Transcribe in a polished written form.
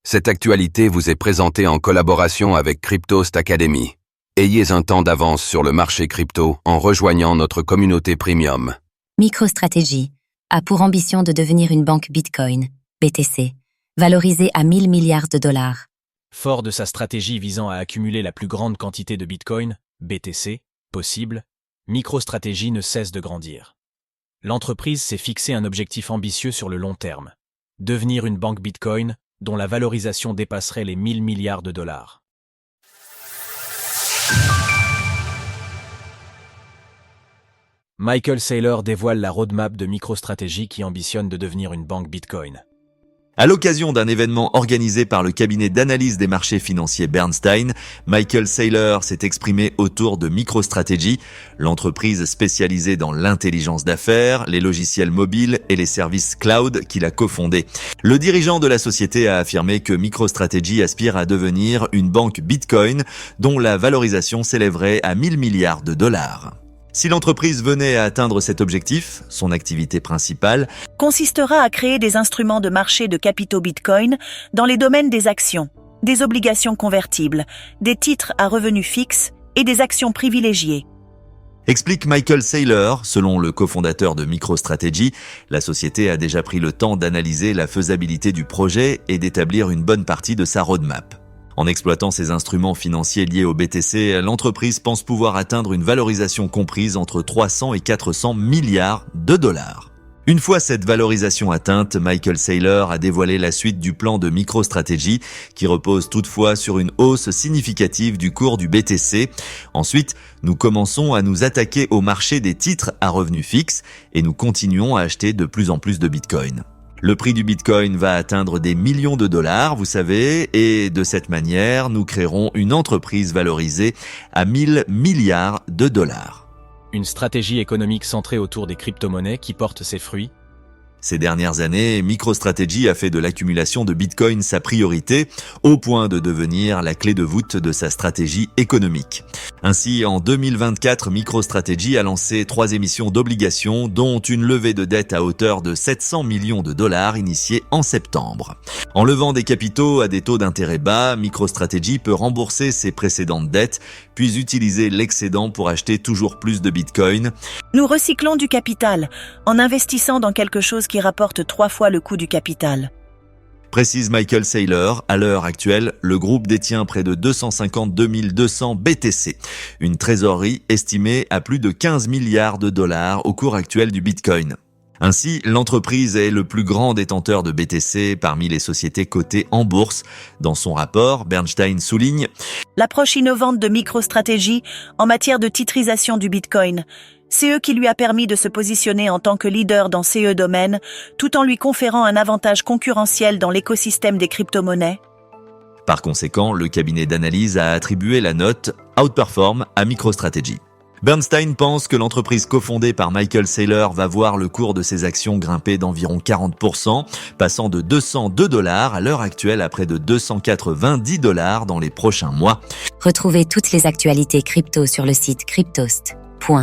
Cette actualité vous est présentée en collaboration avec Cryptost Academy. Ayez un temps d'avance sur le marché crypto en rejoignant notre communauté premium. MicroStrategy a pour ambition de devenir une banque Bitcoin, BTC, valorisée à 1000 milliards de dollars. Fort de sa stratégie visant à accumuler la plus grande quantité de Bitcoin, BTC, possible, MicroStrategy ne cesse de grandir. L'entreprise s'est fixé un objectif ambitieux sur le long terme. Devenir une banque Bitcoin dont la valorisation dépasserait les 1000 milliards de dollars. Michael Saylor dévoile la roadmap de MicroStrategy qui ambitionne de devenir une banque Bitcoin. À l'occasion d'un événement organisé par le cabinet d'analyse des marchés financiers Bernstein, Michael Saylor s'est exprimé autour de MicroStrategy, l'entreprise spécialisée dans l'intelligence d'affaires, les logiciels mobiles et les services cloud qu'il a cofondé. Le dirigeant de la société a affirmé que MicroStrategy aspire à devenir une banque Bitcoin dont la valorisation s'élèverait à 1000 milliards de dollars. Si l'entreprise venait à atteindre cet objectif, son activité principale consistera à créer des instruments de marché de capitaux Bitcoin dans les domaines des actions, des obligations convertibles, des titres à revenus fixes et des actions privilégiées. Explique Michael Saylor. Selon le cofondateur de MicroStrategy, la société a déjà pris le temps d'analyser la faisabilité du projet et d'établir une bonne partie de sa roadmap. En exploitant ces instruments financiers liés au BTC, l'entreprise pense pouvoir atteindre une valorisation comprise entre 300 et 400 milliards de dollars. Une fois cette valorisation atteinte, Michael Saylor a dévoilé la suite du plan de MicroStrategy qui repose toutefois sur une hausse significative du cours du BTC. Ensuite, nous commençons à nous attaquer au marché des titres à revenus fixes et nous continuons à acheter de plus en plus de Bitcoin. Le prix du Bitcoin va atteindre des millions de dollars, vous savez, et de cette manière, nous créerons une entreprise valorisée à 1000 milliards de dollars. Une stratégie économique centrée autour des crypto-monnaies qui porte ses fruits. Ces dernières années, MicroStrategy a fait de l'accumulation de Bitcoin sa priorité, au point de devenir la clé de voûte de sa stratégie économique. Ainsi, en 2024, MicroStrategy a lancé 3 émissions d'obligations, dont une levée de dette à hauteur de 700 millions de dollars initiée en septembre. En levant des capitaux à des taux d'intérêt bas, MicroStrategy peut rembourser ses précédentes dettes, puis utiliser l'excédent pour acheter toujours plus de Bitcoin. Nous recyclons du capital en investissant dans quelque chose qui rapporte 3 fois le coût du capital. Précise Michael Saylor. À l'heure actuelle, le groupe détient près de 252 200 BTC, une trésorerie estimée à plus de 15 milliards de dollars au cours actuel du Bitcoin. Ainsi, l'entreprise est le plus grand détenteur de BTC parmi les sociétés cotées en bourse. Dans son rapport, Bernstein souligne l'approche innovante de MicroStrategy en matière de titrisation du Bitcoin. C'est eux qui lui a permis de se positionner en tant que leader dans ces domaines, tout en lui conférant un avantage concurrentiel dans l'écosystème des crypto-monnaies. Par conséquent, le cabinet d'analyse a attribué la note Outperform à MicroStrategy. Bernstein pense que l'entreprise cofondée par Michael Saylor va voir le cours de ses actions grimper d'environ 40%, passant de 202 dollars à l'heure actuelle à près de 290 dollars dans les prochains mois. Retrouvez toutes les actualités crypto sur le site cryptost.fr.